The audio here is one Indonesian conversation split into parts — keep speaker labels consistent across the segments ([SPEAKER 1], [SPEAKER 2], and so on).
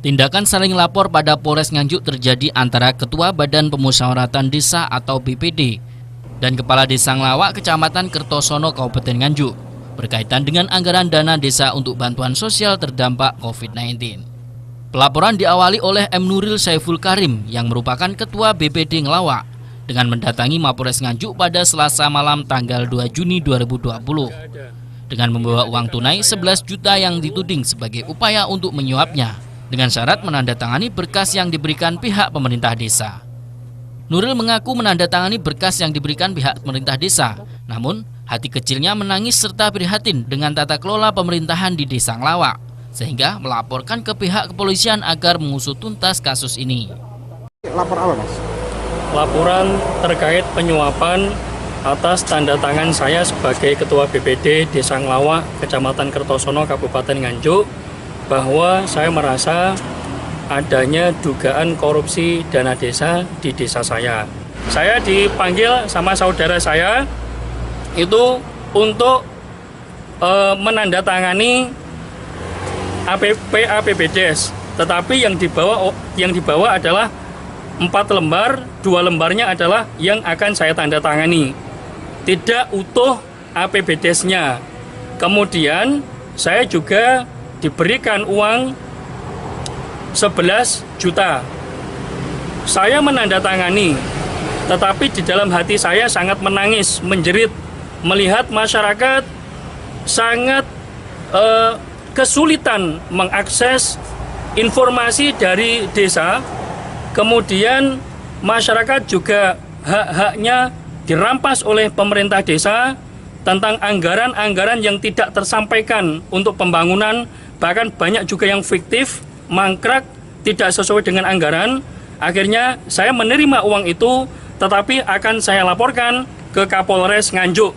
[SPEAKER 1] Tindakan saling lapor pada Polres Nganjuk terjadi antara Ketua Badan Pemusyawaratan Desa atau BPD dan Kepala Desa Nglawak Kecamatan Kertosono Kabupaten Nganjuk berkaitan dengan anggaran dana desa untuk bantuan sosial terdampak COVID-19. Pelaporan diawali oleh M. Nuril Saiful Karim yang merupakan Ketua BPD Nglawak dengan mendatangi Mapolres Nganjuk pada Selasa malam tanggal 2 Juni 2020 dengan membawa uang tunai 11 juta yang dituding sebagai upaya untuk menyuapnya dengan syarat menandatangani berkas yang diberikan pihak pemerintah desa. Nuril mengaku menandatangani berkas yang diberikan pihak pemerintah desa, namun hati kecilnya menangis serta prihatin dengan tata kelola pemerintahan di Desa Nglawak, sehingga melaporkan ke pihak kepolisian agar mengusut tuntas kasus ini.
[SPEAKER 2] Lapor apa, Mas?
[SPEAKER 3] Laporan terkait penyuapan atas tanda tangan saya sebagai Ketua BPD Desa Nglawak, Kecamatan Kertosono, Kabupaten Nganjuk, bahwa saya merasa adanya dugaan korupsi dana desa di desa saya. Saya dipanggil sama saudara saya itu untuk menandatangani APBDes, tetapi yang dibawa adalah 4 lembar, 2 lembarnya adalah yang akan saya tanda tangani. Tidak utuh APBDes-nya. Kemudian saya juga diberikan uang 11 juta. Saya menandatangani, tetapi di dalam hati saya sangat menangis, menjerit, melihat masyarakat sangat kesulitan mengakses informasi dari desa. Kemudian masyarakat juga hak-haknya dirampas oleh pemerintah desa tentang anggaran-anggaran yang tidak tersampaikan untuk pembangunan, bahkan banyak juga yang fiktif, mangkrak, tidak sesuai dengan anggaran. Akhirnya saya menerima uang itu, tetapi akan saya laporkan ke Kapolres Nganjuk.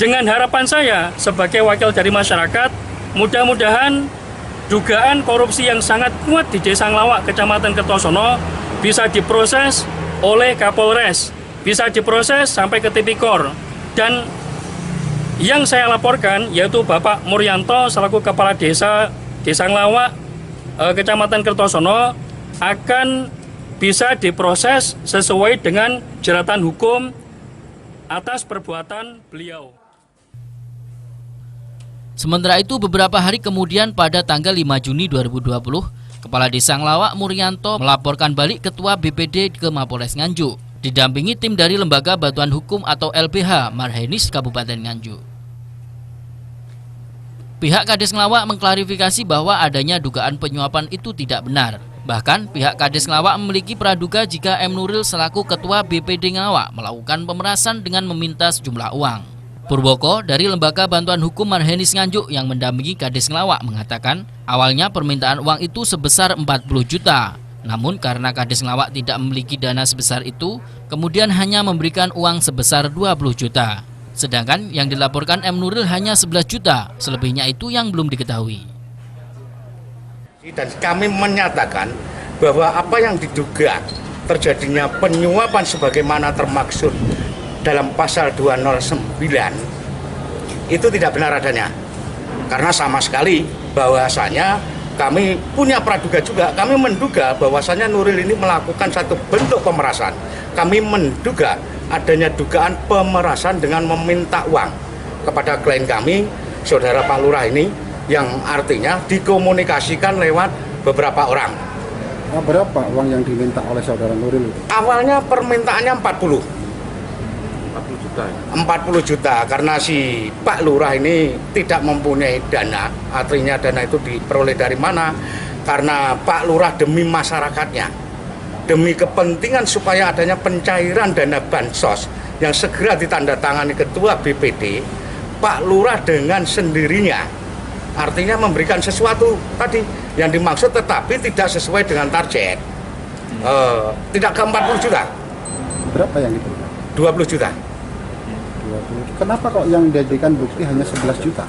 [SPEAKER 3] Dengan harapan saya sebagai wakil dari masyarakat, mudah-mudahan dugaan korupsi yang sangat kuat di Desa Nglawak, Kecamatan Kertosono bisa diproses oleh Kapolres, bisa diproses sampai ke tipikor. Dan yang saya laporkan yaitu Bapak Muryanto selaku Kepala Desa Nglawak, Kecamatan Kertosono akan bisa diproses sesuai dengan jeratan hukum atas perbuatan beliau.
[SPEAKER 1] Sementara itu beberapa hari kemudian pada tanggal 5 Juni 2020, Kepala Desa Nglawak Muryanto melaporkan balik Ketua BPD ke Mapolres Nganjuk, didampingi tim dari Lembaga Bantuan Hukum atau LBH Marhenis Kabupaten Nganjuk. Pihak Kades Nglawak mengklarifikasi bahwa adanya dugaan penyuapan itu tidak benar. Bahkan pihak Kades Nglawak memiliki praduga jika M. Nuril selaku Ketua BPD Nglawak melakukan pemerasan dengan meminta sejumlah uang. Purwoko dari Lembaga Bantuan Hukum Marhenis Nganjuk yang mendampingi Kades Nglawak mengatakan awalnya permintaan uang itu sebesar 40 juta. Namun karena Kades Nglawak tidak memiliki dana sebesar itu, kemudian hanya memberikan uang sebesar 20 juta. Sedangkan yang dilaporkan M. Nuril hanya 11 juta, selebihnya itu yang belum diketahui.
[SPEAKER 2] Dan kami menyatakan bahwa apa yang diduga terjadinya penyuapan sebagaimana termaksud dalam pasal 209 itu tidak benar adanya. Karena sama sekali bahwasanya kami punya praduga juga, kami menduga bahwasanya Nuril ini melakukan satu bentuk pemerasan. Kami menduga adanya dugaan pemerasan dengan meminta uang kepada klien kami, saudara Pak Lurah ini, yang artinya dikomunikasikan lewat beberapa orang.
[SPEAKER 4] Berapa uang yang diminta oleh saudara Nuril?
[SPEAKER 2] Awalnya permintaannya 40
[SPEAKER 4] juta.
[SPEAKER 2] 40 juta karena si Pak Lurah ini tidak mempunyai dana. Artinya dana itu diperoleh dari mana? Karena Pak Lurah demi masyarakatnya, demi kepentingan supaya adanya pencairan dana bansos yang segera ditandatangani Ketua BPD, Pak Lurah dengan sendirinya artinya memberikan sesuatu tadi yang dimaksud tetapi tidak sesuai dengan target. Tidak ke 40 juta.
[SPEAKER 4] Berapa yang diberikan?
[SPEAKER 2] 20 juta.
[SPEAKER 4] 20. Kenapa kok yang dijadikan bukti hanya 11 juta?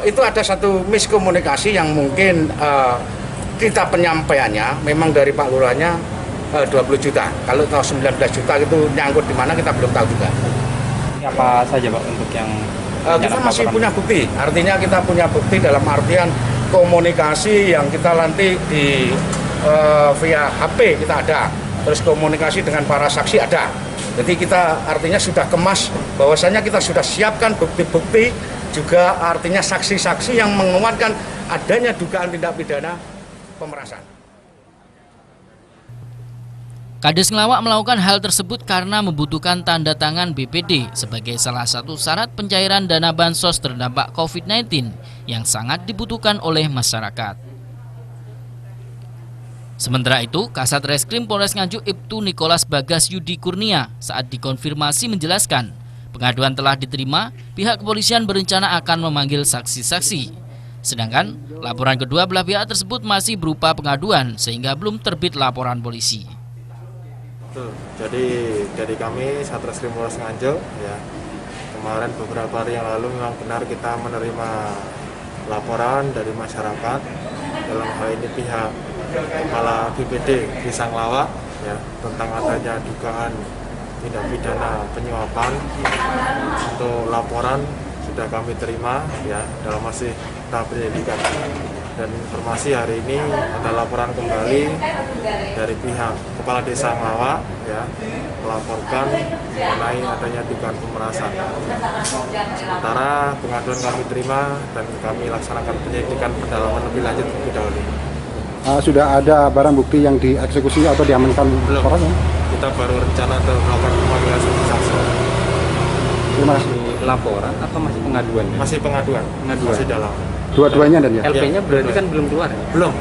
[SPEAKER 2] Itu ada satu miskomunikasi yang mungkin kita penyampaiannya memang dari Pak Lurahnya 20 juta. Kalau 19 juta itu nyangkut di mana kita belum tahu juga.
[SPEAKER 5] Apa saja Pak untuk yang
[SPEAKER 2] Kita masih punya bukti, artinya kita punya bukti dalam artian komunikasi yang kita nanti di via HP kita ada, terus komunikasi dengan para saksi ada. Jadi kita artinya sudah kemas bahwasanya kita sudah siapkan bukti-bukti, juga artinya saksi-saksi yang menguatkan adanya dugaan tindak pidana pemerasan.
[SPEAKER 1] Kades Ngelawak melakukan hal tersebut karena membutuhkan tanda tangan BPD sebagai salah satu syarat pencairan dana bansos terdampak COVID-19 yang sangat dibutuhkan oleh masyarakat. Sementara itu, Kasat Reskrim Polres Nganjuk Ibtu Nikolas Bagas Yudi Kurnia saat dikonfirmasi menjelaskan pengaduan telah diterima, pihak kepolisian berencana akan memanggil saksi-saksi. Sedangkan laporan kedua belah pihak tersebut masih berupa pengaduan sehingga belum terbit laporan polisi.
[SPEAKER 5] Betul. Jadi dari kami Satreskrim Polres Nganjuk ya, kemarin beberapa hari yang lalu memang benar kita menerima laporan dari masyarakat, dalam hal ini pihak Kepala BPD Desa Ngelawak ya, tentang adanya dugaan tindak pidana penyuapan. Untuk laporan sudah kami terima ya, dalam masih tahap penyelidikan. Dan informasi hari ini ada laporan kembali dari pihak Kepala Desa Ngelawak ya, melaporkan mengenai adanya dugaan pemerasan. Sementara pengaduan kami terima dan kami laksanakan penyelidikan pendalaman lebih lanjut lebih dahulu.
[SPEAKER 4] Sudah ada barang bukti yang dieksekusi atau diamankan?
[SPEAKER 5] Belum.
[SPEAKER 4] Orang, ya?
[SPEAKER 5] Kita baru rencana untuk melakukan pemanggilan saksi-saksi.
[SPEAKER 4] Terima kasih.
[SPEAKER 6] Laporan atau masih pengaduan?
[SPEAKER 5] Masih pengaduan. Masih dalam.
[SPEAKER 4] Dua-duanya dan ya?
[SPEAKER 6] LP-nya berarti kan belum keluar ya?
[SPEAKER 5] Belum.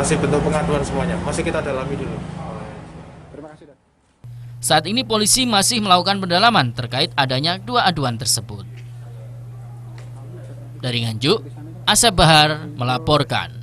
[SPEAKER 5] Masih bentuk pengaduan semuanya. Masih kita dalami dulu.
[SPEAKER 4] Terima kasih.
[SPEAKER 1] Saat ini polisi masih melakukan pendalaman terkait adanya dua aduan tersebut. Dari Nganjuk, Asep Bahar melaporkan.